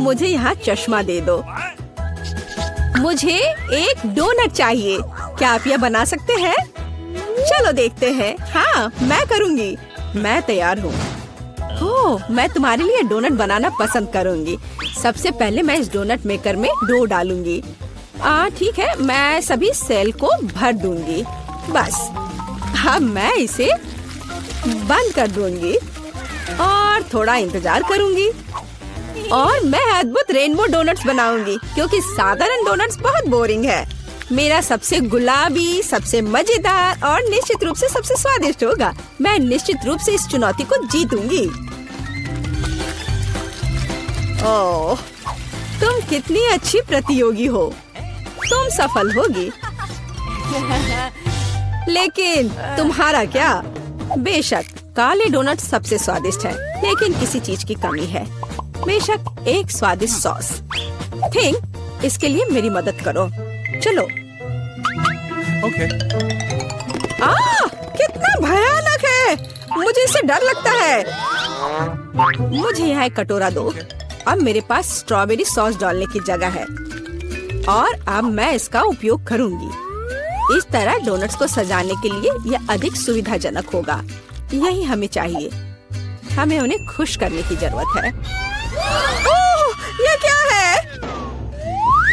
मुझे यहाँ चश्मा दे दो। मुझे एक डोनट चाहिए। क्या आप यह बना सकते हैं? चलो देखते हैं। हाँ, मैं करूँगी। मैं तैयार हूँ। ओह, मैं तुम्हारे लिए डोनट बनाना पसंद करूँगी। सबसे पहले मैं इस डोनट मेकर में डो डालूंगी। ठीक है, मैं सभी सेल को भर दूंगी। बस अब मैं इसे बंद कर दूंगी और थोड़ा इंतजार करूंगी और मैं अद्भुत रेनबो डोनट्स बनाऊंगी, क्योंकि साधारण डोनट्स बहुत बोरिंग है। मेरा सबसे गुलाबी, सबसे मजेदार और निश्चित रूप से सबसे स्वादिष्ट होगा। मैं निश्चित रूप से इस चुनौती को जीतूंगी। ओह, तुम कितनी अच्छी प्रतियोगी हो। तुम सफल होगी। लेकिन तुम्हारा क्या? बेशक काले डोनट सबसे स्वादिष्ट है, लेकिन किसी चीज की कमी है। बेशक एक स्वादिष्ट सॉस। थिंक, इसके लिए मेरी मदद करो। चलो। ओके। कितना भयानक है। मुझे इससे डर लगता है। मुझे यहाँ एक कटोरा दो। अब मेरे पास स्ट्रॉबेरी सॉस डालने की जगह है और अब मैं इसका उपयोग करूंगी। इस तरह डोनट्स को सजाने के लिए यह अधिक सुविधाजनक होगा। यही हमें चाहिए। हमें उन्हें खुश करने की जरूरत है। ओह, यह क्या है?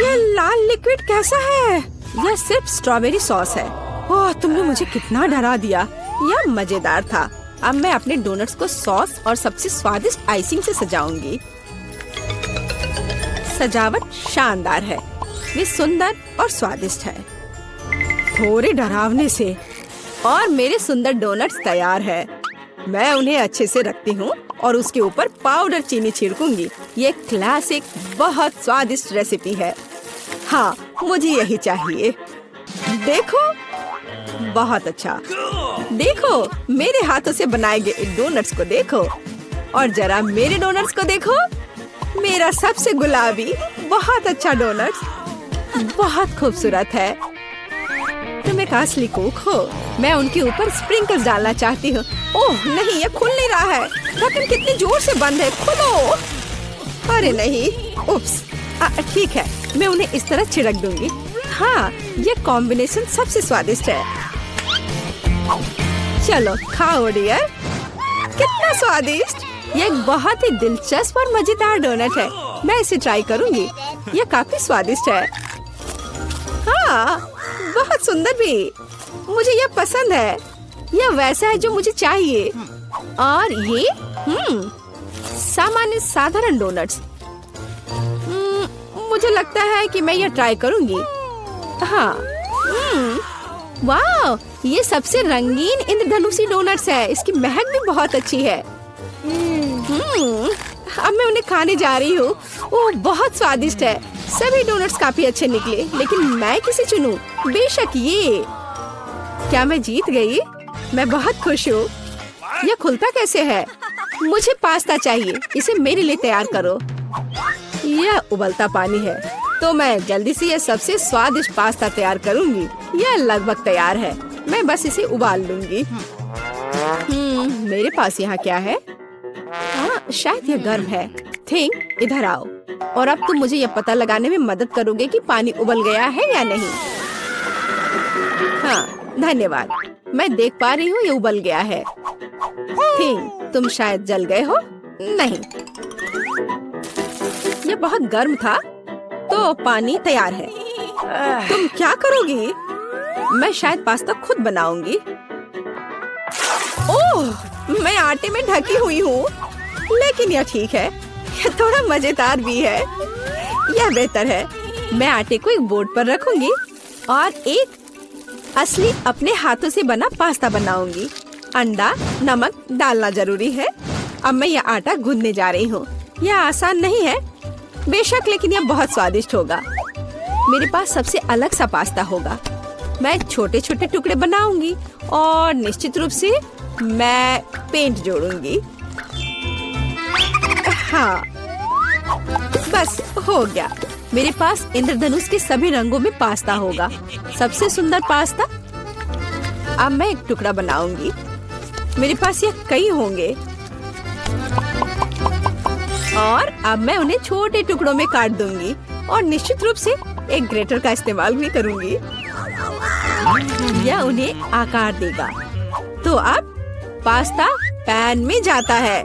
यह लाल लिक्विड कैसा है? यह सिर्फ स्ट्रॉबेरी सॉस है। ओह, तुमने मुझे कितना डरा दिया। यह मजेदार था। अब मैं अपने डोनट्स को सॉस और सबसे स्वादिष्ट आइसिंग से सजाऊंगी। सजावट शानदार है। वे सुंदर और स्वादिष्ट है। थोड़े डरावने से। और मेरे सुंदर डोनट्स तैयार है। मैं उन्हें अच्छे से रखती हूँ और उसके ऊपर पाउडर चीनी छिड़कूंगी। ये क्लासिक बहुत स्वादिष्ट रेसिपी है। हाँ, मुझे यही चाहिए। देखो, बहुत अच्छा। देखो, मेरे हाथों से बनाए गए डोनट्स को देखो और जरा मेरे डोनट्स को देखो। मेरा सबसे गुलाबी बहुत अच्छा डोनट्स बहुत खूबसूरत है। तुम एक असली कुक हो। मैं उनके ऊपर स्प्रिंकल्स डालना चाहती हूँ। ओह नहीं, ये खुल नहीं रहा है। ढक्कन कितनी जोर से बंद है। खोलो। अरे नहीं, उप्स। ठीक है, मैं उन्हें इस तरह छिड़क दूंगी। हाँ, ये कॉम्बिनेशन सबसे स्वादिष्ट है। चलो खाओ डियर। कितना स्वादिष्ट। ये एक बहुत ही दिलचस्प और मजेदार डोनट है। मैं इसे ट्राई करूंगी। ये काफी स्वादिष्ट है। हाँ, बहुत सुंदर भी। मुझे यह पसंद है। यह वैसा है जो मुझे चाहिए। और ये सामान्य साधारण डोनट्स। मुझे लगता है कि मैं यह ट्राई करूंगी। हाँ, वाह, ये सबसे रंगीन इंद्रधनुषी डोनट्स है। इसकी महक भी बहुत अच्छी है। अब मैं उन्हें खाने जा रही हूँ। ओह, बहुत स्वादिष्ट है। सभी डोनट्स काफी अच्छे निकले, लेकिन मैं किसे चुनूं? बेशक ये। क्या मैं जीत गई? मैं बहुत खुश हूँ। यह खुलता कैसे है? मुझे पास्ता चाहिए। इसे मेरे लिए तैयार करो। यह उबलता पानी है, तो मैं जल्दी से यह सबसे स्वादिष्ट पास्ता तैयार करूंगी। यह लगभग तैयार है। मैं बस इसे उबाल लूंगी। मेरे पास यहाँ क्या है? शायद यह गर्म है। थिंक, इधर आओ और अब तुम मुझे यह पता लगाने में मदद करोगे कि पानी उबल गया है या नहीं। हाँ, धन्यवाद। मैं देख पा रही हूँ ये उबल गया है। थिंक, तुम शायद जल गए हो। नहीं, ये बहुत गर्म था, तो पानी तैयार है। तुम क्या करोगी? मैं शायद पास्ता खुद बनाऊंगी। ओह, मैं आटे में ढकी हुई हूँ, लेकिन यह ठीक है। यह थोड़ा मजेदार भी है। यह बेहतर है। मैं आटे को एक बोर्ड पर रखूंगी और एक असली अपने हाथों से बना पास्ता बनाऊंगी। अंडा, नमक डालना जरूरी है। अब मैं यह आटा गूंदने जा रही हूँ। यह आसान नहीं है बेशक, लेकिन यह बहुत स्वादिष्ट होगा। मेरे पास सबसे अलग सा पास्ता होगा। मैं छोटे छोटे टुकड़े बनाऊंगी और निश्चित रूप से मैं पेंट जोड़ूंगी। हाँ, बस हो गया। मेरे पास इंद्रधनुष के सभी रंगों में पास्ता होगा। सबसे सुंदर पास्ता। अब मैं एक टुकड़ा बनाऊंगी। मेरे पास ये कई होंगे और अब मैं उन्हें छोटे टुकड़ों में काट दूंगी और निश्चित रूप से एक ग्रेटर का इस्तेमाल भी करूंगी। यह उन्हें आकार देगा। तो अब पास्ता पैन में जाता है।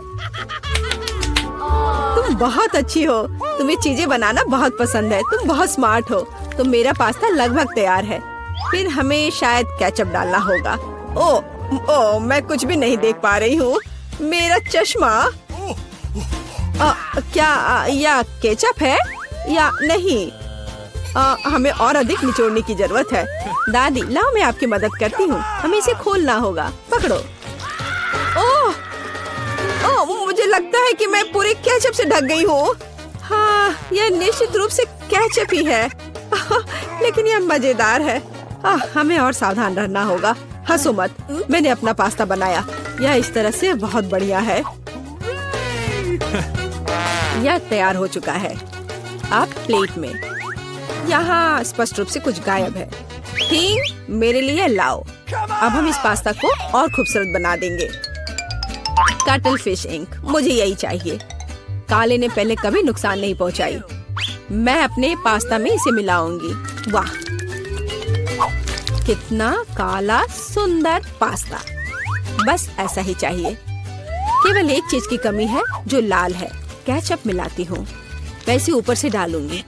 तुम बहुत अच्छी हो। तुम्हें चीजें बनाना बहुत पसंद है। तुम बहुत स्मार्ट हो। तो मेरा पास्ता लगभग तैयार है। फिर हमें शायद केचप डालना होगा। ओ, मैं कुछ भी नहीं देख पा रही हूँ। मेरा चश्मा। क्या यह केचप है या नहीं? हमें और अधिक निचोड़ने की जरूरत है। दादी, लाओ मैं आपकी मदद करती हूँ। हमें इसे खोलना होगा। पकड़ो। ओह, मुझे लगता है कि मैं पूरे केचप से ढक गई हूँ। हाँ, यह निश्चित रूप से केचप ही है। लेकिन यह मजेदार है। हमें और सावधान रहना होगा। हंसो मत। मैंने अपना पास्ता बनाया। यह इस तरह से बहुत बढ़िया है। यह तैयार हो चुका है। अब प्लेट में। यहाँ स्पष्ट रूप से कुछ गायब है। ठीक, मेरे लिए लाओ। अब हम इस पास्ता को और खूबसूरत बना देंगे। कटल फिश इंक, मुझे यही चाहिए। काले ने पहले कभी नुकसान नहीं पहुंचाई। मैं अपने पास्ता में इसे मिलाऊंगी। वाह, कितना काला सुंदर पास्ता। बस ऐसा ही चाहिए। केवल एक चीज की कमी है जो लाल है। केचप मिलाती हूँ। वैसे ऊपर से डालूंगी।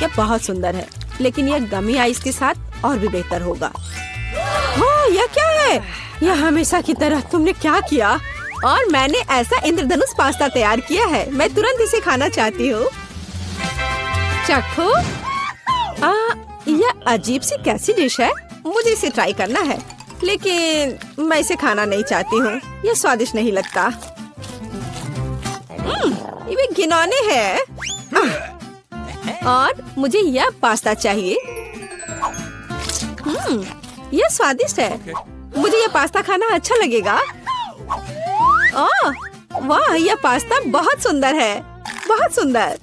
यह बहुत सुंदर है, लेकिन यह गमी आइस के साथ और भी बेहतर होगा। हाँ, यह क्या है? यह हमेशा की तरह तुमने क्या किया? और मैंने ऐसा इंद्रधनुष पास्ता तैयार किया है। मैं तुरंत इसे खाना चाहती हूँ। चखो। यह अजीब सी कैसी डिश है? मुझे इसे ट्राई करना है, लेकिन मैं इसे खाना नहीं चाहती हूँ। यह स्वादिष्ट नहीं लगता। ये घिनौने है। और मुझे यह पास्ता चाहिए। यह स्वादिष्ट है। मुझे यह पास्ता खाना अच्छा लगेगा। वाह, यह पास्ता बहुत सुंदर है। बहुत सुंदर।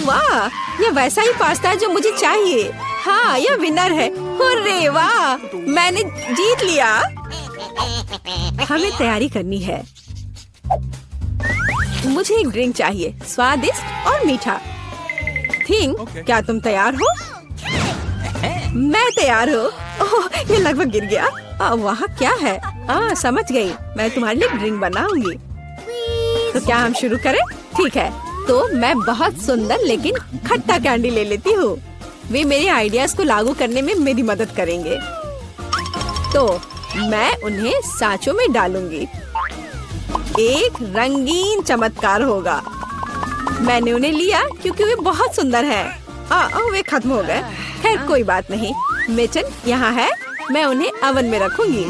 वाह, यह वैसा ही पास्ता है जो मुझे चाहिए। हाँ, यह विनर है। हुर्रे, वाह, मैंने जीत लिया। हमें तैयारी करनी है। मुझे एक ड्रिंक चाहिए, स्वादिष्ट और मीठा। क्या तुम तैयार हो? मैं तैयार हूँ। ओह, ये लगभग गिर गया। वहाँ क्या है? समझ गई। मैं तुम्हारे लिए ड्रिंक बनाऊंगी। तो क्या हम शुरू करें? ठीक है। तो मैं बहुत सुंदर लेकिन खट्टा कैंडी ले लेती हूँ। वे मेरे आइडियाज को लागू करने में मेरी मदद करेंगे। तो मैं उन्हें सांचों में डालूंगी। एक रंगीन चमत्कार होगा। मैंने उन्हें लिया क्योंकि वे बहुत सुंदर हैं। वे खत्म हो गए। खैर, कोई बात नहीं। मिचन यहाँ है। मैं उन्हें ओवन में रखूंगी।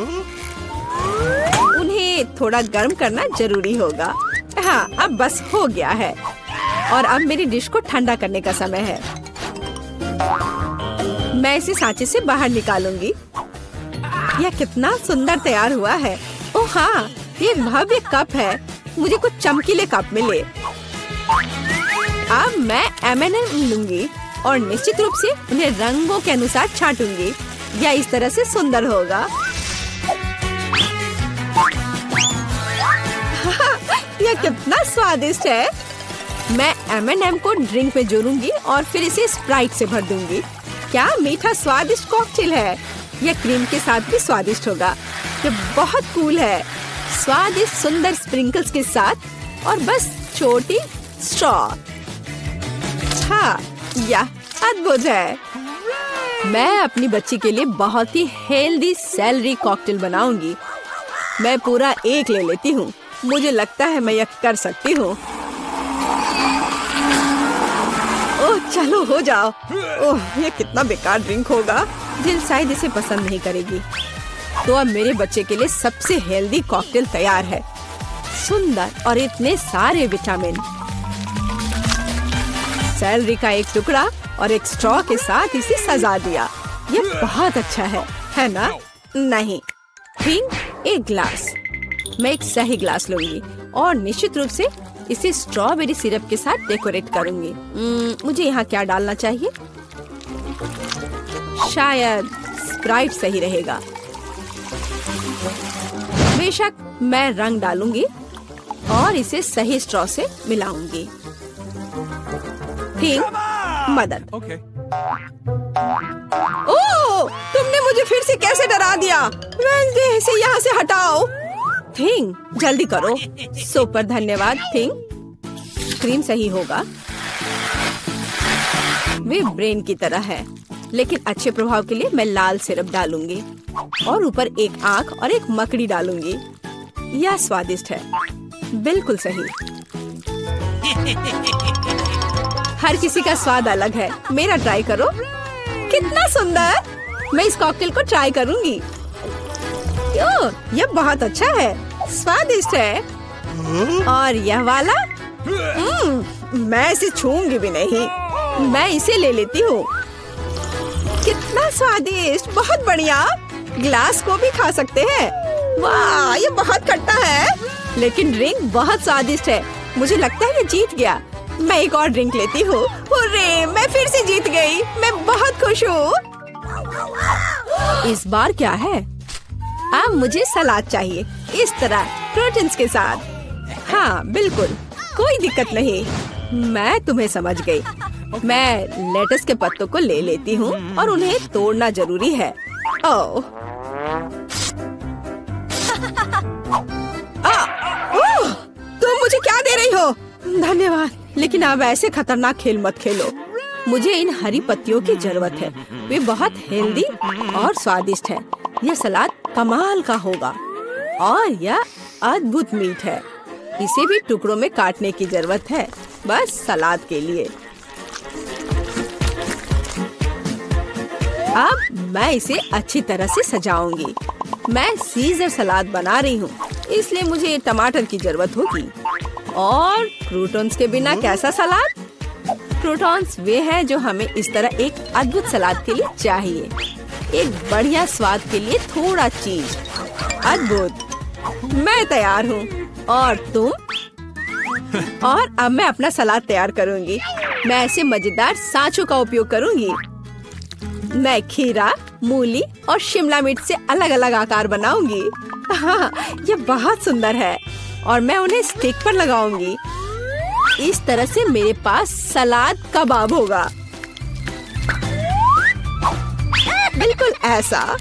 उन्हें थोड़ा गर्म करना जरूरी होगा। हाँ, अब बस हो गया है। और अब मेरी डिश को ठंडा करने का समय है। मैं इसे सांचे से बाहर निकालूंगी। यह कितना सुंदर तैयार हुआ है। ओह हाँ, ये एक भव्य कप है। मुझे कुछ चमकीले कप मिले। अब मैं M&M लूंगी और निश्चित रूप से उन्हें रंगों के अनुसार छांटूंगी। यह इस तरह से सुंदर होगा। यह कितना स्वादिष्ट है। मैं M&M को ड्रिंक में जोड़ूंगी और फिर इसे स्प्राइट से भर दूंगी। क्या मीठा स्वादिष्ट कॉकटेल है। यह क्रीम के साथ भी स्वादिष्ट होगा। यह बहुत कूल है। स्वादिष्ट सुंदर स्प्रिंकल्स के साथ और बस छोटी स्ट्रॉ। हाँ, यह अद्भुत है। मैं अपनी बच्ची के लिए बहुत ही हेल्दी सेलरी कॉकटेल बनाऊंगी। मैं पूरा एक ले लेती हूँ। मुझे लगता है मैं यह कर सकती हूँ। ओह, चलो हो जाओ। ओह, यह कितना बेकार ड्रिंक होगा। जिल शायद इसे पसंद नहीं करेगी। तो अब मेरे बच्चे के लिए सबसे हेल्दी कॉकटेल तैयार है। सुंदर और इतने सारे विटामिन। सेलरी का एक टुकड़ा और एक स्ट्रॉ के साथ इसे सजा दिया। यह बहुत अच्छा है ना? नहीं, ठीक, एक ग्लास। मैं एक सही ग्लास लूंगी और निश्चित रूप से इसे स्ट्रॉबेरी सिरप के साथ डेकोरेट करूंगी। मुझे यहाँ क्या डालना चाहिए? शायद स्प्राइट सही रहेगा। बेशक मैं रंग डालूंगी। और इसे सही स्ट्रॉ से मिलाऊंगी। थिंग, मदद। Okay. ओह, तुमने मुझे फिर से कैसे डरा दिया? वेंसडे, इसे यहाँ से हटाओ। थिंग, जल्दी करो। सुपर, धन्यवाद थिंग। क्रीम सही होगा। वे ब्रेन की तरह है, लेकिन अच्छे प्रभाव के लिए मैं लाल सिरप डालूंगी और ऊपर एक आंख और एक मकड़ी डालूंगी। यह स्वादिष्ट है, बिल्कुल सही। हर किसी का स्वाद अलग है, मेरा ट्राई करो। कितना सुंदर! मैं इस कॉकटेल को ट्राई करूंगी। ओह, यह बहुत अच्छा है, स्वादिष्ट है। और यह वाला? मैं इसे छूंगी भी नहीं। मैं इसे ले लेती हूँ। कितना स्वादिष्ट, बहुत बढ़िया। ग्लास को भी खा सकते हैं। वाह, ये बहुत खट्टा है, लेकिन ड्रिंक बहुत स्वादिष्ट है। मुझे लगता है ये जीत गया। मैं एक और ड्रिंक लेती हूँ। हुर्रे, मैं फिर से जीत गई। मैं बहुत खुश हूँ। इस बार क्या है? अब मुझे सलाद चाहिए, इस तरह प्रोटीन्स के साथ। हाँ बिल्कुल, कोई दिक्कत नहीं। मैं तुम्हें समझ गई। मैं लेटस के पत्तों को ले लेती हूँ और उन्हें तोड़ना जरूरी है। ओह, तुम मुझे क्या दे रही हो? धन्यवाद, लेकिन अब ऐसे खतरनाक खेल मत खेलो। मुझे इन हरी पत्तियों की जरूरत है। वे बहुत हेल्दी और स्वादिष्ट है। यह सलाद कमाल का होगा और यह अद्भुत मीठ है। इसे भी टुकड़ों में काटने की जरूरत है, बस सलाद के लिए। अब मैं इसे अच्छी तरह से सजाऊंगी। मैं सीजर सलाद बना रही हूँ, इसलिए मुझे टमाटर की जरूरत होगी। और क्रूटॉन्स के बिना कैसा सलाद? क्रूटॉन्स वे हैं जो हमें इस तरह एक अद्भुत सलाद के लिए चाहिए। एक बढ़िया स्वाद के लिए थोड़ा चीज। अद्भुत, मैं तैयार हूँ। और तुम? और अब मैं अपना सलाद तैयार करूँगी। मैं ऐसे मजेदार सांचों का उपयोग करूँगी। मैं खीरा, मूली और शिमला मिर्च से अलग अलग आकार बनाऊंगी। हाँ, ये बहुत सुंदर है और मैं उन्हें स्टिक पर लगाऊंगी। इस तरह से मेरे पास सलाद कबाब होगा, बिल्कुल ऐसा।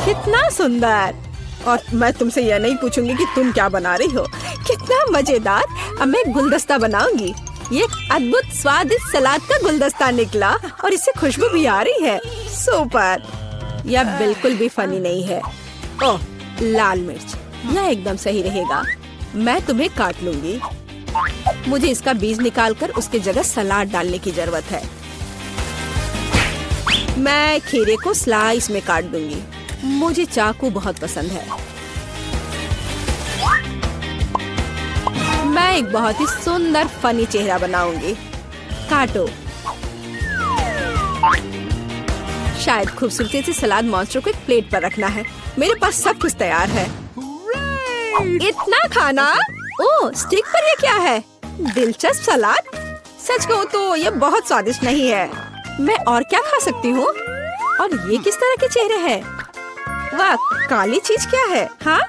कितना सुंदर! और मैं तुमसे यह नहीं पूछूंगी कि तुम क्या बना रही हो। कितना मजेदार! अब मैं गुलदस्ता बनाऊंगी। ये एक अद्भुत स्वादिष्ट सलाद का गुलदस्ता निकला और इससे खुशबू भी आ रही है। सुपर! यह बिल्कुल भी फनी नहीं है। ओह, लाल मिर्च, यह एकदम सही रहेगा। मैं तुम्हें काट लूंगी। मुझे इसका बीज निकालकर उसके जगह सलाद डालने की जरूरत है। मैं खीरे को स्लाइस में काट दूंगी। मुझे चाकू बहुत पसंद है। मैं एक बहुत ही सुंदर फनी चेहरा बनाऊंगी। काटो। शायद खूबसूरती से सलाद मॉन्स्टर को एक प्लेट पर रखना है। मेरे पास सब कुछ तैयार है। इतना खाना? ओह, स्टिक पर ये क्या है? दिलचस्प सलाद। सच कहूँ तो ये बहुत स्वादिष्ट नहीं है। मैं और क्या खा सकती हूँ? और ये किस तरह के चेहरे हैं? वाह, काली चीज क्या है? हाँ,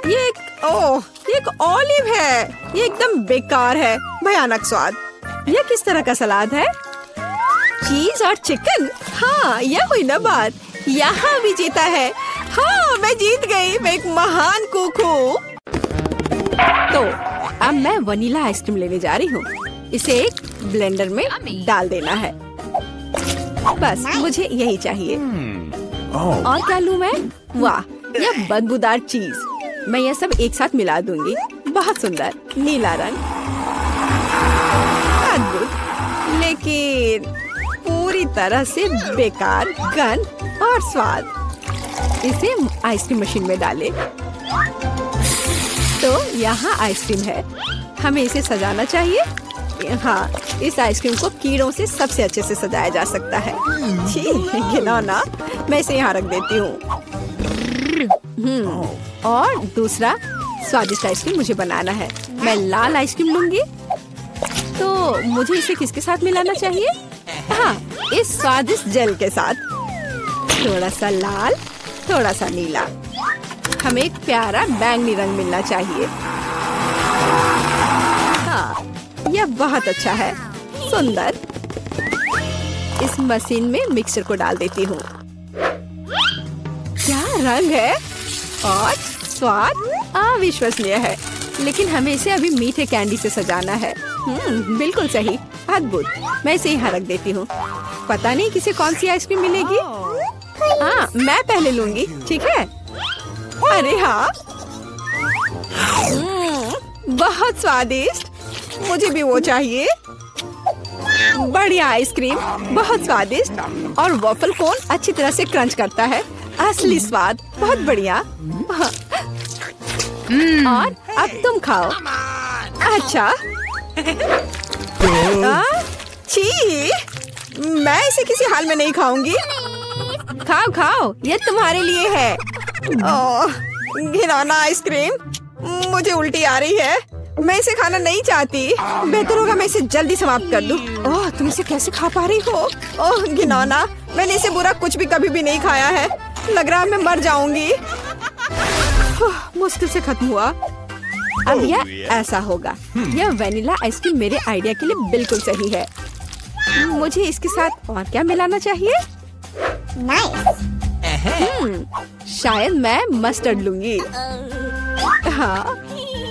ये एक ऑलिव है। ये एकदम बेकार है, भयानक स्वाद। ये किस तरह का सलाद है? चीज और चिकन। हाँ, यह हुई ना बात। यहाँ भी जीता है। हाँ, मैं जीत गई। मैं एक महान कुक हूँ। तो अब मैं वनीला आइसक्रीम लेने जा रही हूँ। इसे एक ब्लेंडर में डाल देना है। बस मुझे यही चाहिए। और क्या लूँ मैं? वाह, यह बदबूदार चीज। मैं यह सब एक साथ मिला दूंगी। बहुत सुंदर नीला रंग, अद्भुत, लेकिन पूरी तरह से बेकार गंध और स्वाद। इसे आइसक्रीम मशीन में डालें। तो यहाँ आइसक्रीम है। हमें इसे सजाना चाहिए। हाँ, इस आइसक्रीम को कीड़ों से सबसे अच्छे से सजाया जा सकता है। छी, घिनौना। मैं इसे यहाँ रख देती हूँ। और दूसरा स्वादिष्ट आइसक्रीम मुझे बनाना है। मैं लाल आइसक्रीम लूंगी। तो मुझे इसे किसके साथ मिलाना चाहिए? हाँ, इस स्वादिष्ट जेल के साथ। थोड़ा सा लाल, थोड़ा सा नीला। हमें एक प्यारा बैंगनी रंग मिलना चाहिए। हाँ, यह बहुत अच्छा है, सुंदर। इस मशीन में मिक्सचर को डाल देती हूँ। क्या रंग है और स्वाद अविश्वसनीय है। लेकिन हमें इसे अभी मीठे कैंडी से सजाना है। बिल्कुल सही, अद्भुत। मैं इसे यहाँ रख देती हूँ। पता नहीं किसे कौन सी आइसक्रीम मिलेगी। हाँ, मैं पहले लूंगी, ठीक है? अरे हाँ, बहुत स्वादिष्ट। मुझे भी वो चाहिए। बढ़िया आइसक्रीम, बहुत स्वादिष्ट। और वॉफल कोन अच्छी तरह से क्रंच करता है। असली स्वाद, बहुत बढ़िया। और अब तुम खाओ। अच्छा। छी, मैं इसे किसी हाल में नहीं खाऊंगी। खाओ खाओ, ये तुम्हारे लिए है। ओह, घिनौना आइसक्रीम। मुझे उल्टी आ रही है। मैं इसे खाना नहीं चाहती। बेहतर होगा मैं इसे जल्दी समाप्त कर दूं। ओह, तुम इसे कैसे खा पा रही हो? ओह, घिनौना। मैंने इसे बुरा कुछ भी कभी भी नहीं खाया है। लग रहा है मैं मर जाऊंगी। मुश्किल से खत्म हुआ। अब यह ऐसा होगा। यह वेनिला आइसक्रीम मेरे आइडिया के लिए बिल्कुल सही है। मुझे इसके साथ और क्या मिलाना चाहिए? शायद मैं मस्टर्ड लूंगी। हाँ,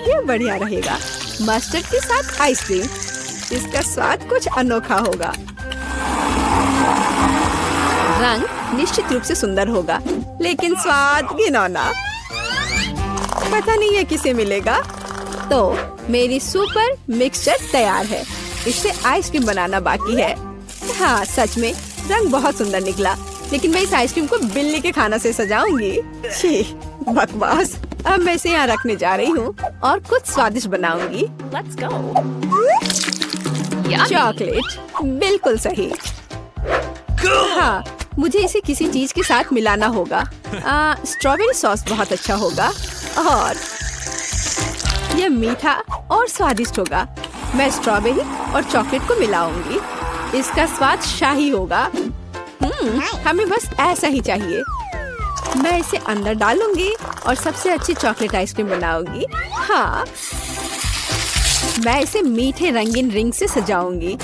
ये बढ़िया रहेगा। मस्टर्ड के साथ आइसक्रीम, इसका स्वाद कुछ अनोखा होगा। रंग निश्चित रूप से सुंदर होगा, लेकिन स्वाद घिनौना। पता नहीं ये किसे मिलेगा। तो मेरी सुपर मिक्सचर तैयार है। इससे आइसक्रीम बनाना बाकी है। हाँ, सच में रंग बहुत सुंदर निकला। लेकिन मैं इस आइसक्रीम को बिल्ली के खाना से सजाऊंगी। छी, बकवास। अब मैं इसे यहाँ रखने जा रही हूँ और कुछ स्वादिष्ट बनाऊंगी। Let's go. चॉकलेट, बिल्कुल सही। हाँ, मुझे इसे किसी चीज के साथ मिलाना होगा। स्ट्रॉबेरी सॉस बहुत अच्छा होगा और यह मीठा और स्वादिष्ट होगा। मैं स्ट्रॉबेरी और चॉकलेट को मिलाऊंगी। इसका स्वाद शाही होगा। हमें बस ऐसा ही चाहिए। मैं इसे अंदर डालूंगी और सबसे अच्छी चॉकलेट आइसक्रीम बनाऊंगी। हाँ, मैं इसे मीठे रंगीन रिंग से सजाऊंगी।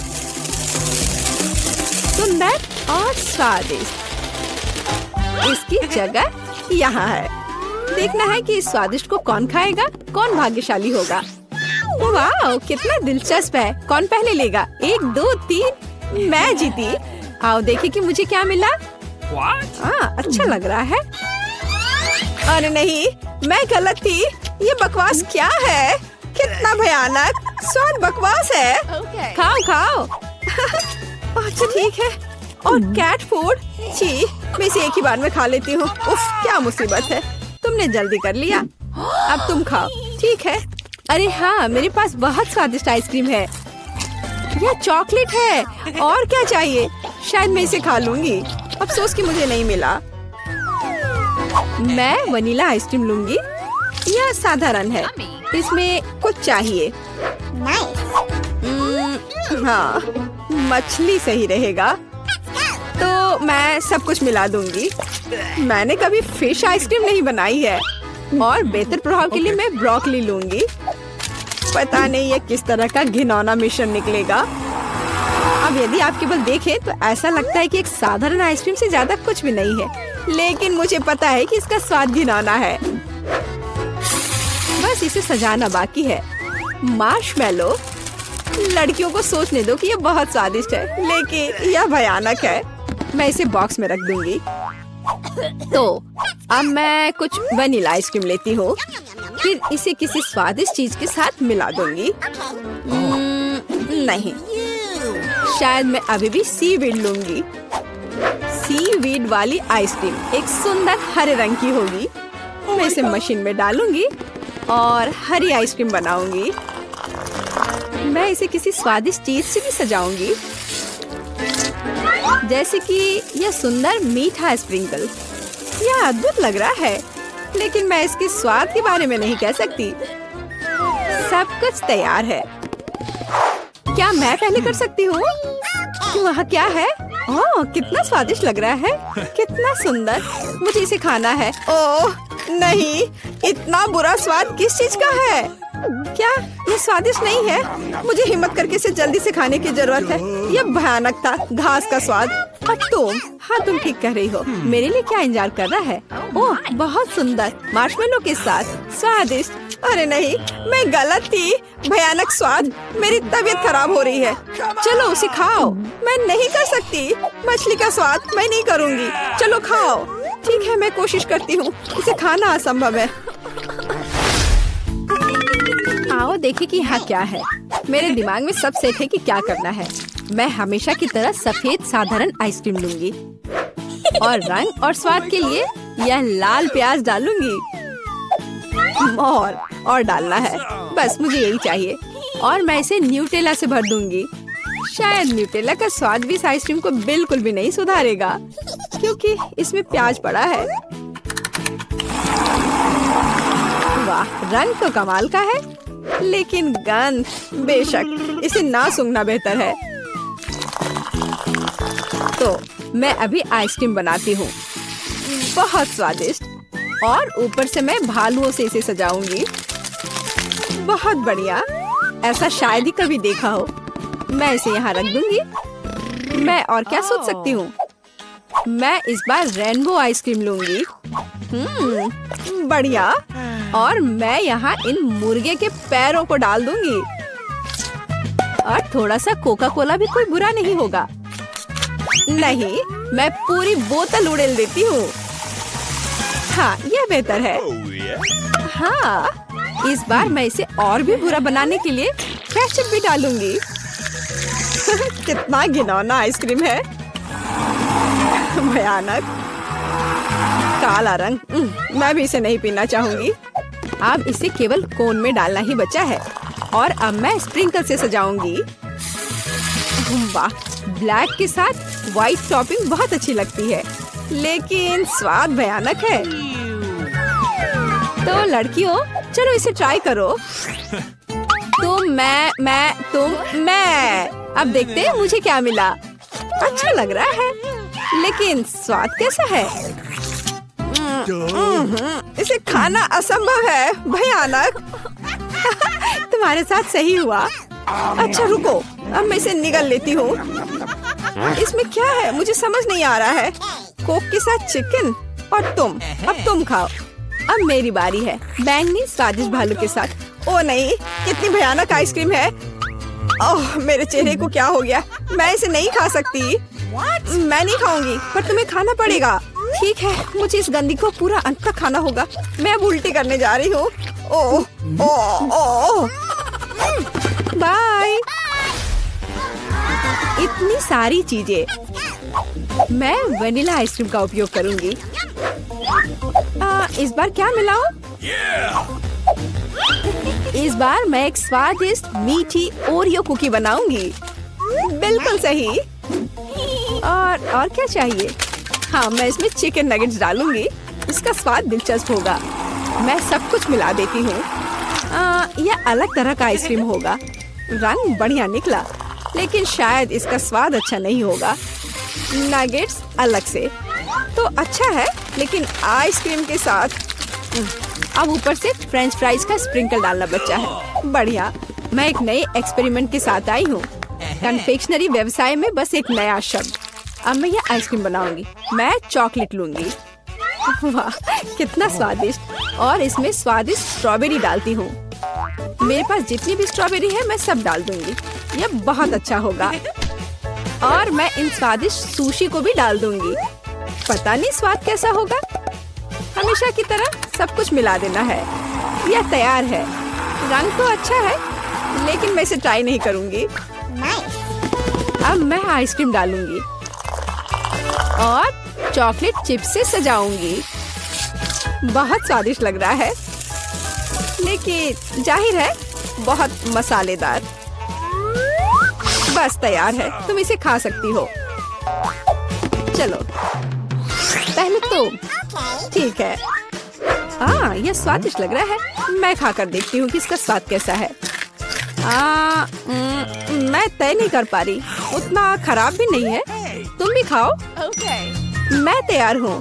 सुंदर और स्वादिष्ट। इसकी जगह यहाँ है। देखना है कि इस स्वादिष्ट को कौन खाएगा, कौन भाग्यशाली होगा। वाह, कितना दिलचस्प है। कौन पहले लेगा? 1, 2, 3। मैं जीती। आओ देखें कि मुझे क्या मिला। अच्छा लग रहा है। अरे नहीं, मैं गलत थी। ये बकवास क्या है? कितना भयानक। स्वाद बकवास है। खाओ खाओ। अच्छा ठीक है। और कैट फूड, छी, मैं इसे एक ही बार में खा लेती हूँ। उफ, क्या मुसीबत है। तुमने जल्दी कर लिया। अब तुम खाओ, ठीक है? अरे हाँ, मेरे पास बहुत स्वादिष्ट आइसक्रीम है। यह चॉकलेट है। और क्या चाहिए? शायद मैं इसे खा लूंगी। अफसोस कि मुझे नहीं मिला। मैं वनीला आइसक्रीम लूंगी। यह साधारण है, इसमें कुछ चाहिए। हाँ, मछली सही रहेगा। तो मैं सब कुछ मिला दूंगी। मैंने कभी फिश आइसक्रीम नहीं बनाई है। और बेहतर प्रभाव के लिए मैं ब्रोकली लूंगी। पता नहीं ये किस तरह का घिनौना मिश्रण निकलेगा। अब यदि आप केवल देखें तो ऐसा लगता है कि एक साधारण आइसक्रीम से ज्यादा कुछ भी नहीं है। लेकिन मुझे पता है कि इसका स्वाद घिनौना है। बस इसे सजाना बाकी है। मार्शमेलो। लड़कियों को सोचने दो कि यह बहुत स्वादिष्ट है, लेकिन यह भयानक है। मैं इसे बॉक्स में रख दूंगी। तो अब मैं कुछ वनीला आइसक्रीम लेती हूँ। फिर इसे किसी स्वादिष्ट चीज के साथ मिला दूंगी। नहीं, शायद मैं अभी भी सीवीड लूंगी। सीवीड वाली आइसक्रीम एक सुंदर हरे रंग की होगी। मैं इसे मशीन में डालूंगी और हरी आइसक्रीम बनाऊंगी। मैं इसे किसी स्वादिष्ट चीज से भी सजाऊंगी, जैसे कि यह सुंदर मीठा स्प्रिंकल। यह अद्भुत लग रहा है, लेकिन मैं इसके स्वाद के बारे में नहीं कह सकती। सब कुछ तैयार है। क्या मैं पहले कर सकती हूँ? वहाँ क्या है? ओह, कितना स्वादिष्ट लग रहा है। कितना सुंदर। मुझे इसे खाना है। ओह नहीं, इतना बुरा स्वाद किस चीज का है? क्या ये स्वादिष्ट नहीं है? मुझे हिम्मत करके इसे जल्दी से खाने की जरूरत है। ये भयानक था, घास का स्वाद। और तुम, हाँ तुम ठीक कह रही हो। मेरे लिए क्या इंतजार कर रहा है? ओह बहुत सुंदर, मार्शमेलो के साथ, स्वादिष्ट। अरे नहीं, मैं गलत थी। भयानक स्वाद, मेरी तबीयत खराब हो रही है। चलो उसे खाओ। मैं नहीं कर सकती, मछली का स्वाद मैं नहीं करूँगी। चलो खाओ। ठीक है, मैं कोशिश करती हूँ। इसे खाना असंभव है। आओ देखें कि यहाँ क्या है। मेरे दिमाग में सब सेट है कि क्या करना है। मैं हमेशा की तरह सफेद साधारण आइसक्रीम लूंगी और रंग और स्वाद के लिए यह लाल प्याज डालूंगी। और डालना है, बस मुझे यही चाहिए। और मैं इसे न्यूटेला से भर दूंगी। शायद न्यूटेला का स्वाद भी इस आइसक्रीम को बिल्कुल भी नहीं सुधारेगा, क्योंकि इसमें प्याज पड़ा है। वाह, रंग तो कमाल का है, लेकिन गंध, बेशक इसे ना सूंघना बेहतर है। तो मैं अभी आइसक्रीम बनाती हूँ, बहुत स्वादिष्ट। और ऊपर से मैं भालुओं से इसे सजाऊंगी। बहुत बढ़िया, ऐसा शायद ही कभी देखा हो। मैं इसे यहाँ रख दूंगी। मैं और क्या सोच सकती हूँ? मैं इस बार रेनबो आइसक्रीम लूंगी। बढ़िया। और मैं यहाँ इन मुर्गे के पैरों को डाल दूंगी। और थोड़ा सा कोका कोला भी कोई बुरा नहीं होगा। नहीं, मैं पूरी बोतल उड़ेल देती हूँ। हाँ, यह बेहतर है। हाँ, इस बार मैं इसे और भी बुरा बनाने के लिए केचप भी डालूंगी। कितना घिनौना आइसक्रीम है, भयानक काला रंग। मैं भी इसे नहीं पीना चाहूंगी। अब इसे केवल कोन में डालना ही बचा है। और अब मैं स्प्रिंकल से सजाऊंगी। वाह, ब्लैक के साथ व्हाइट टॉपिंग बहुत अच्छी लगती है, लेकिन स्वाद भयानक है। तो लड़कियों, चलो इसे ट्राई करो। तुम, मैं। अब देखते हैं मुझे क्या मिला। अच्छा लग रहा है, लेकिन स्वाद कैसा है? इसे खाना असंभव है, भयानक। तुम्हारे साथ सही हुआ। अच्छा रुको, अब मैं इसे निगल लेती हूँ। इसमें क्या है मुझे समझ नहीं आ रहा है। कोक के साथ चिकन। और तुम, अब तुम खाओ। अब मेरी बारी है, बैंगनी स्वादिष्ट भालू के साथ। ओ नहीं, कितनी भयानक आइसक्रीम है। ओह, मेरे चेहरे को क्या हो गया? मैं इसे नहीं खा सकती। मैं नहीं खाऊंगी, पर तुम्हें खाना पड़ेगा। ठीक है, मुझे इस गंदी को पूरा अंत तक खाना होगा। मैं अब उल्टी करने जा रही हूँ। ओह, ओह, ओह। बाय। इतनी सारी चीजें। मैं वनीला आइसक्रीम का उपयोग करूंगी। इस बार क्या मिलाऊं? इस बार मैं एक स्वादिष्ट मीठी ओरियो कुकी बनाऊंगी। बिल्कुल सही। और क्या चाहिए? हाँ, मैं इसमें चिकन नगेट्स डालूंगी। इसका स्वाद दिलचस्प होगा। मैं सब कुछ मिला देती हूँ। यह अलग तरह का आइसक्रीम होगा। रंग बढ़िया निकला, लेकिन शायद इसका स्वाद अच्छा नहीं होगा। नगेट्स अलग से तो अच्छा है, लेकिन आइसक्रीम के साथ अब ऊपर से फ्रेंच फ्राइज का स्प्रिंकल डालना बचा है। बढ़िया। मैं एक नए एक्सपेरिमेंट के साथ आई हूँ। कन्फेक्शनरी व्यवसाय में बस एक नया शब्द। अब मैं ये आइसक्रीम बनाऊंगी। मैं चॉकलेट लूंगी। वाह, कितना स्वादिष्ट। और इसमें स्वादिष्ट स्ट्रॉबेरी डालती हूँ। मेरे पास जितनी भी स्ट्रॉबेरी है मैं सब डाल दूंगी। यह बहुत अच्छा होगा। और मैं इन स्वादिष्ट सुशी को भी डाल दूंगी। पता नहीं स्वाद कैसा होगा। हमेशा की तरह सब कुछ मिला देना है। यह तैयार है। रंग तो अच्छा है, लेकिन मैं इसे ट्राई नहीं करूंगी। अब मैं आइसक्रीम डालूंगी और चॉकलेट चिप्स से सजाऊंगी। बहुत स्वादिष्ट लग रहा है, लेकिन जाहिर है बहुत मसालेदार। बस तैयार है, तुम इसे खा सकती हो। चलो पहले तुम। ठीक है। यह स्वादिष्ट लग रहा है। मैं खाकर देखती हूँ कि इसका स्वाद कैसा है। मैं तय नहीं कर पा रही। उतना खराब भी नहीं है। तुम भी खाओ। मैं तैयार हूँ।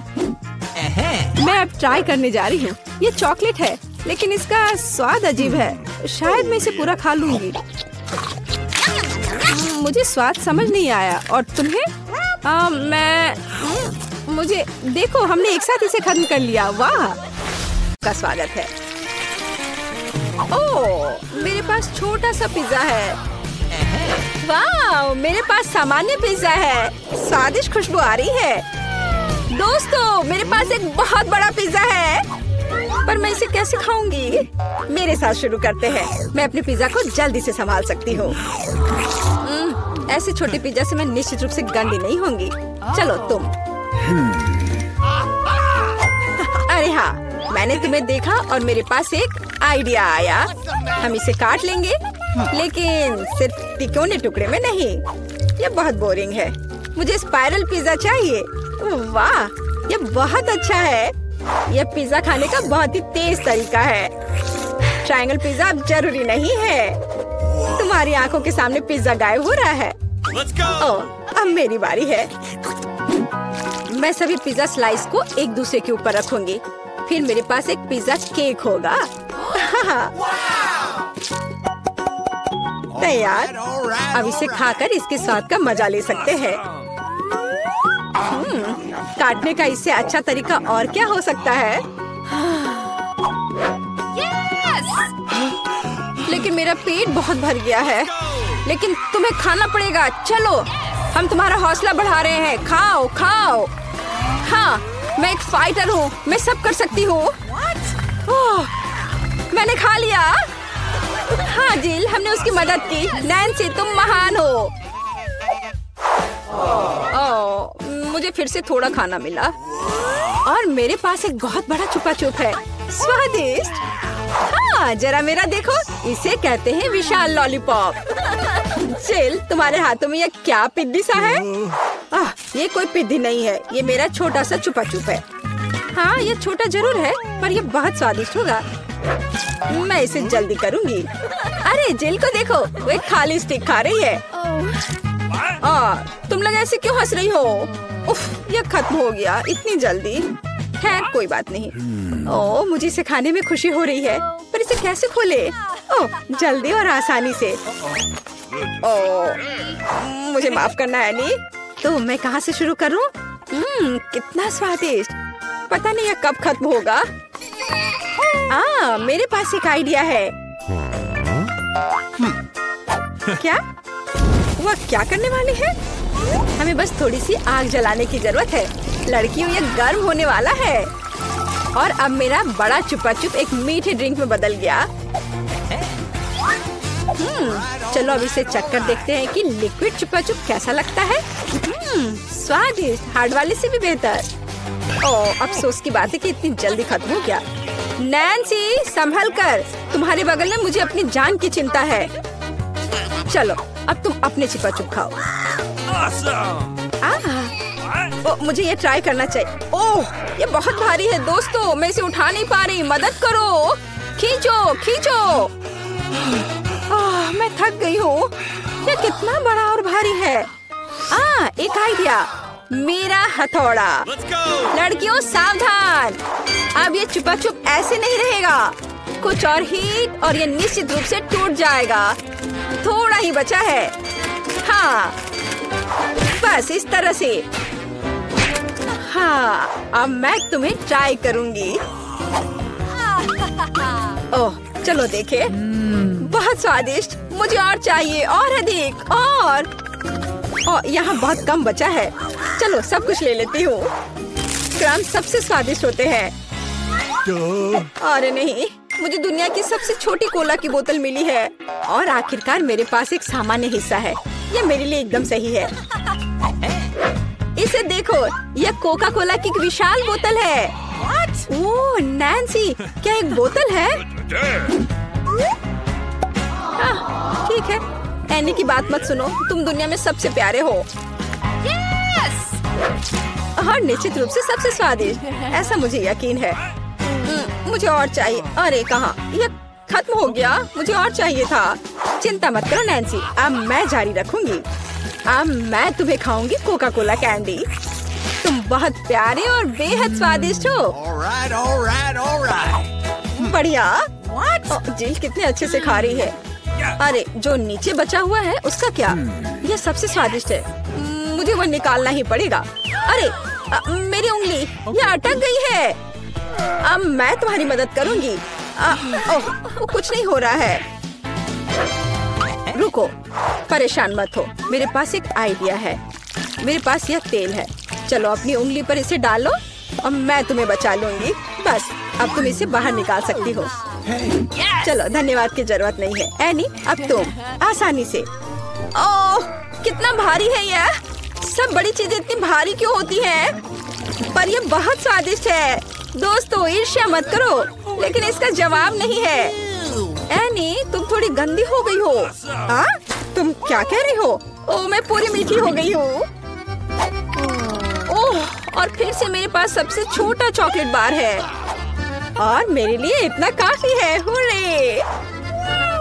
मैं अब ट्राई करने जा रही हूँ। ये चॉकलेट है, लेकिन इसका स्वाद अजीब है। शायद मैं इसे पूरा खा लूंगी। मुझे स्वाद समझ नहीं आया। और तुम्हें? मुझे देखो, हमने एक साथ इसे खत्म कर लिया। वाह, का स्वागत है। ओह, मेरे पास छोटा सा पिज्जा है। वाह, मेरे पास सामान्य पिज्जा है। स्वादिष्ट खुशबू आ रही है। दोस्तों, मेरे पास एक बहुत बड़ा पिज्जा है, पर मैं इसे कैसे खाऊंगी? मेरे साथ शुरू करते हैं। मैं अपने पिज्जा को जल्दी से संभाल सकती हूँ। ऐसे छोटे पिज्जा से मैं निश्चित रूप से गंदी नहीं होंगी। चलो तुम। अरे हाँ, मैंने तुम्हें देखा और मेरे पास एक आइडिया आया। हम इसे काट लेंगे, लेकिन सिर्फ तिकोने टुकड़े में नहीं। ये बहुत बोरिंग है। मुझे स्पाइरल पिज्जा चाहिए। वाह, ये बहुत अच्छा है। ये पिज्जा खाने का बहुत ही तेज तरीका है। ट्रायंगल पिज्जा अब जरूरी नहीं है। तुम्हारी आंखों के सामने पिज्जा गायब हो रहा है। ओह, अब मेरी बारी है। मैं सभी पिज्जा स्लाइस को एक दूसरे के ऊपर रखूंगी। फिर मेरे पास एक पिज्जा केक होगा। तैयार। अब इसे खाकर इसके स्वाद का मजा ले सकते हैं। काटने का इससे अच्छा तरीका और क्या हो सकता है? लेकिन मेरा पेट बहुत भर गया है। लेकिन तुम्हें खाना पड़ेगा। चलो, हम तुम्हारा हौसला बढ़ा रहे हैं। खाओ खाओ। हाँ, मैं एक फाइटर हूँ। मैं सब कर सकती हूँ। मैंने खा लिया। हाँ जिल, हमने उसकी मदद की। नैन्सी, तुम महान हो। मुझे फिर से थोड़ा खाना मिला और मेरे पास एक बहुत बड़ा छुपा छुप है। स्वादिष्ट। हाँ, जरा मेरा देखो। इसे कहते हैं विशाल लॉलीपॉप। जिल, तुम्हारे हाथों में यह क्या पिद्दी सा है? ये कोई पिद्दी नहीं है। ये मेरा छोटा सा छुपा छुप है। हाँ, ये छोटा जरूर है, पर ये बहुत स्वादिष्ट होगा। मैं इसे जल्दी करूंगी। अरे जिल को देखो, वो एक खाली स्टिक खा रही है। तुम लोग ऐसे क्यों हंस रही हो? उफ, ये खत्म हो गया इतनी जल्दी। खैर, कोई बात नहीं। मुझे इसे खाने में खुशी हो रही है, पर इसे कैसे खोले? जल्दी और आसानी से। मुझे माफ करना एनी। तो मैं कहाँ से शुरू करूँ? कितना स्वादिष्ट। पता नहीं यह कब खत्म होगा। मेरे पास एक आइडिया है। क्या? वह क्या करने वाली है? हमें बस थोड़ी सी आग जलाने की जरूरत है। लड़कियों, ये गर्म होने वाला है। और अब मेरा बड़ा छुपा छुप एक मीठे ड्रिंक में बदल गया। चलो अब इसे चक्कर देखते हैं कि लिक्विड छुपा छुप कैसा लगता है। स्वादिष्ट, हार्ड वाले से भी बेहतर। अफसोस की बात है कि इतनी जल्दी खत्म हो गया। नैन्सी, संभल कर। तुम्हारे बगल में मुझे अपनी जान की चिंता है। चलो, अब तुम अपने छुपा छुप खाओ। मुझे ये ट्राई करना चाहिए। ये बहुत भारी है दोस्तों, मैं इसे उठा नहीं पा रही। मदद करो। खींचो खींचो। मैं थक गई हूँ। ये कितना बड़ा और भारी है। एक आइडिया। मेरा हथौड़ा। लड़कियों, सावधान। अब ये छुपा छुप ऐसे नहीं रहेगा। कुछ और हीट और ये निश्चित रूप से टूट जाएगा। थोड़ा ही बचा है। हाँ, बस इस तरह से। हाँ, अब मैं तुम्हें ट्राई करूंगी। चलो देखे। बहुत स्वादिष्ट। मुझे और चाहिए, और अधिक। और यहाँ बहुत कम बचा है। चलो सब कुछ ले लेती हूँ। क्रम सबसे स्वादिष्ट होते हैं। अरे नहीं, मुझे दुनिया की सबसे छोटी कोला की बोतल मिली है। और आखिरकार मेरे पास एक सामान्य हिस्सा है। ये मेरे लिए एकदम सही है। इसे देखो, यह कोका कोला की एक विशाल बोतल है। ओह नैन्सी, क्या एक बोतल है? ठीक है, एनी की बात मत सुनो। तुम दुनिया में सबसे प्यारे हो। और निश्चित रूप से सबसे स्वादिष्ट, ऐसा मुझे यकीन है। मुझे और चाहिए। अरे कहाँ, यह खत्म हो गया। मुझे और चाहिए था। चिंता मत करो नैन्सी, अब मैं जारी रखूंगी। अब मैं तुम्हें खाऊंगी कोका कोला कैंडी। तुम बहुत प्यारे और बेहद स्वादिष्ट हो। बढ़िया। जिल कितने अच्छे से खा रही है। अरे जो नीचे बचा हुआ है उसका क्या? यह सबसे स्वादिष्ट है। मुझे वो निकालना ही पड़ेगा। अरे मेरी उंगली ये अटक गई है। अब मैं तुम्हारी मदद करूंगी। कुछ नहीं हो रहा है। रुको, परेशान मत हो, मेरे पास एक आइडिया है। मेरे पास यह तेल है। चलो अपनी उंगली पर इसे डालो और मैं तुम्हें बचा लूंगी। बस अब तुम इसे बाहर निकाल सकती हो। चलो, धन्यवाद की जरूरत नहीं है। एनी, अब तुम आसानी से। ओह, कितना भारी है यह। सब बड़ी चीजें इतनी भारी क्यों होती हैं? पर यह बहुत स्वादिष्ट है। दोस्तों, ईर्ष्या मत करो, लेकिन इसका जवाब नहीं है। एनी, तुम थोड़ी गंदी हो गई हो। हाँ? तुम क्या कह रही हो? ओह, मैं पूरी मीठी हो गई हूँ। ओह, और फिर से मेरे पास सबसे छोटा चॉकलेट बार है और मेरे लिए इतना काफी है। हुर्रे!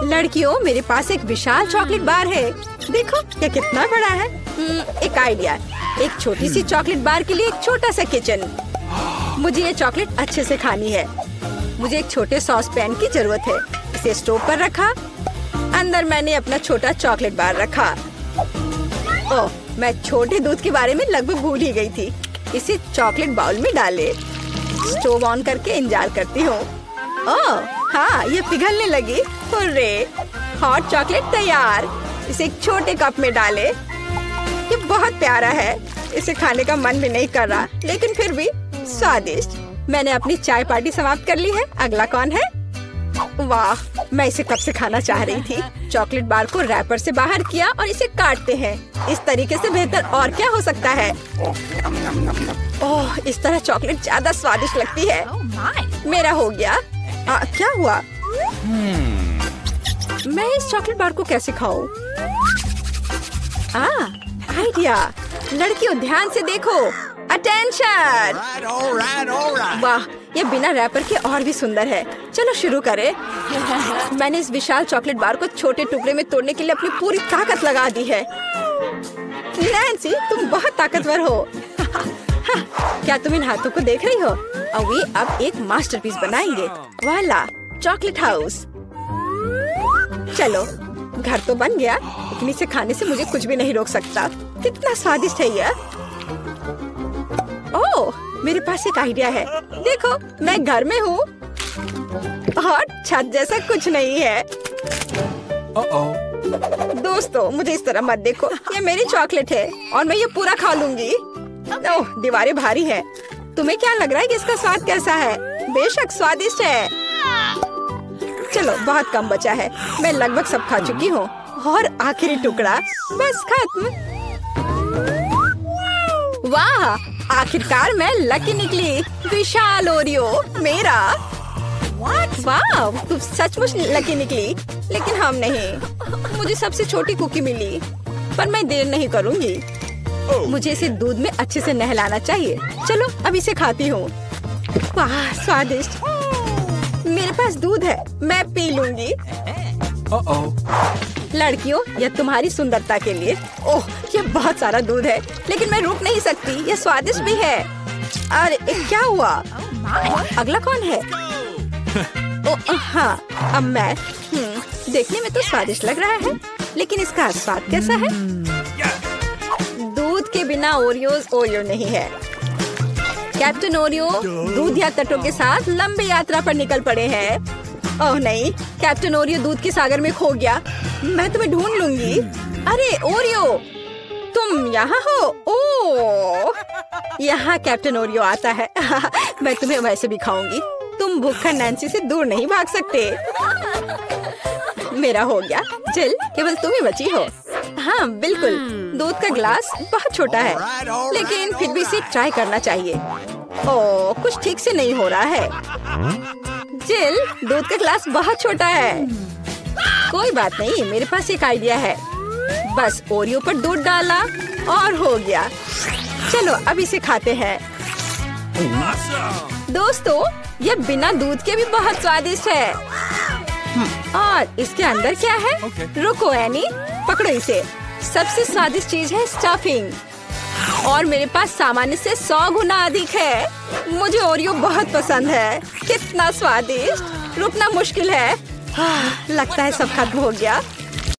लड़कियों, मेरे पास एक विशाल चॉकलेट बार है। देखो ये कितना बड़ा है। एक आइडिया, एक छोटी सी चॉकलेट बार के लिए एक छोटा सा किचन। मुझे ये चॉकलेट अच्छे से खानी है। मुझे एक छोटे सॉस पैन की जरूरत है। इसे स्टोव पर रखा। अंदर मैंने अपना छोटा चॉकलेट बार रखा। ओह, मैं छोटे दूध के बारे में लगभग भूल ही गई थी। इसे चॉकलेट बाउल में डाले। स्टोव ऑन करके इंतजार करती हूँ। ओह हाँ, ये पिघलने लगी। हुर्रे! हॉट चॉकलेट तैयार। इसे एक छोटे कप में डाले। ये बहुत प्यारा है। इसे खाने का मन भी नहीं कर रहा, लेकिन फिर भी स्वादिष्ट। मैंने अपनी चाय पार्टी समाप्त कर ली है। अगला कौन है? वाह, मैं इसे कब से खाना चाह रही थी। चॉकलेट बार को रैपर से बाहर किया और इसे काटते हैं। इस तरीके से बेहतर और क्या हो सकता है? ओह, इस तरह चॉकलेट ज्यादा स्वादिष्ट लगती है। मेरा हो गया। क्या हुआ? मैं इस चॉकलेट बार को कैसे खाऊं? आइडिया। लड़कियों, ध्यान से देखो। अटेंशन! वाह, ये बिना रैपर के और भी सुंदर है। चलो शुरू करें। मैंने इस विशाल चॉकलेट बार को छोटे टुकड़े में तोड़ने के लिए अपनी पूरी ताकत लगा दी है। नैन्सी, तुम बहुत ताकतवर हो। क्या तुम इन हाथों को देख रही हो? वे अब एक मास्टरपीस बनाएंगे। वाला, चॉकलेट हाउस। चलो, घर तो बन गया, लेकिन इसे खाने से मुझे कुछ भी नहीं रोक सकता। कितना स्वादिष्ट है यह। ओह, मेरे पास एक आइडिया है। देखो, मैं घर में हूँ और छत जैसा कुछ नहीं है। दोस्तों, मुझे इस तरह मत देखो। ये मेरी चॉकलेट है और मैं ये पूरा खा लूंगी। ओह, दीवारें भारी हैं। तुम्हें क्या लग रहा है कि इसका स्वाद कैसा है? बेशक स्वादिष्ट है। चलो, बहुत कम बचा है। मैं लगभग सब खा चुकी हूँ और आखिरी टुकड़ा बस खत्म। वाह, आखिरकार मैं लकी निकली। विशाल ओरियो मेरा। वाह, तुम सचमुच लकी निकली। लेकिन हम नहीं। मुझे सबसे छोटी कुकी मिली, पर मैं देर नहीं करूँगी। मुझे इसे दूध में अच्छे से नहलाना चाहिए। चलो, अब इसे खाती हूँ। वाह, स्वादिष्ट। मेरे पास दूध है, मैं पी लूंगी। लड़कियों, यह तुम्हारी सुंदरता के लिए। ओह, ये बहुत सारा दूध है, लेकिन मैं रुक नहीं सकती। यह स्वादिष्ट भी है। अरे क्या हुआ? अगला कौन है? ओह हाँ, अब मैं। देखने में तो स्वादिष्ट लग रहा है, लेकिन इसका स्वाद कैसा है? दूध के बिना ओरियोज ओरियो नहीं है। कैप्टन ओरियो दूध या तटों के साथ लंबी यात्रा पर निकल पड़े हैं। ओह नहीं, कैप्टन ओरियो दूध के सागर में खो गया। मैं तुम्हें ढूंढ लूंगी। अरे ओरियो, तुम यहाँ हो? ओह, यहाँ कैप्टन ओरियो आता है। मैं तुम्हें वैसे भी खाऊंगी। तुम भूखा नैन्सी से दूर नहीं भाग सकते। मेरा हो गया। जिल, केवल तुम ही बची हो। हाँ बिल्कुल, दूध का ग्लास बहुत छोटा है, लेकिन फिर भी इसे ट्राई करना चाहिए। ओह, कुछ ठीक से नहीं हो रहा है। जिल, दूध का ग्लास बहुत छोटा है। कोई बात नहीं, मेरे पास एक आइडिया है। बस ओरियो पर दूध डाला और हो गया। चलो, अब इसे खाते हैं। दोस्तों, ये बिना दूध के भी बहुत स्वादिष्ट है। और इसके अंदर क्या है? रुको एनी, पकड़ो इसे। सबसे स्वादिष्ट चीज है स्टफिंग। और मेरे पास सामान्य से 100 गुना अधिक है। मुझे ओरियो बहुत पसंद है। कितना स्वादिष्ट। रुकना मुश्किल है। लगता है सब खत्म हो गया।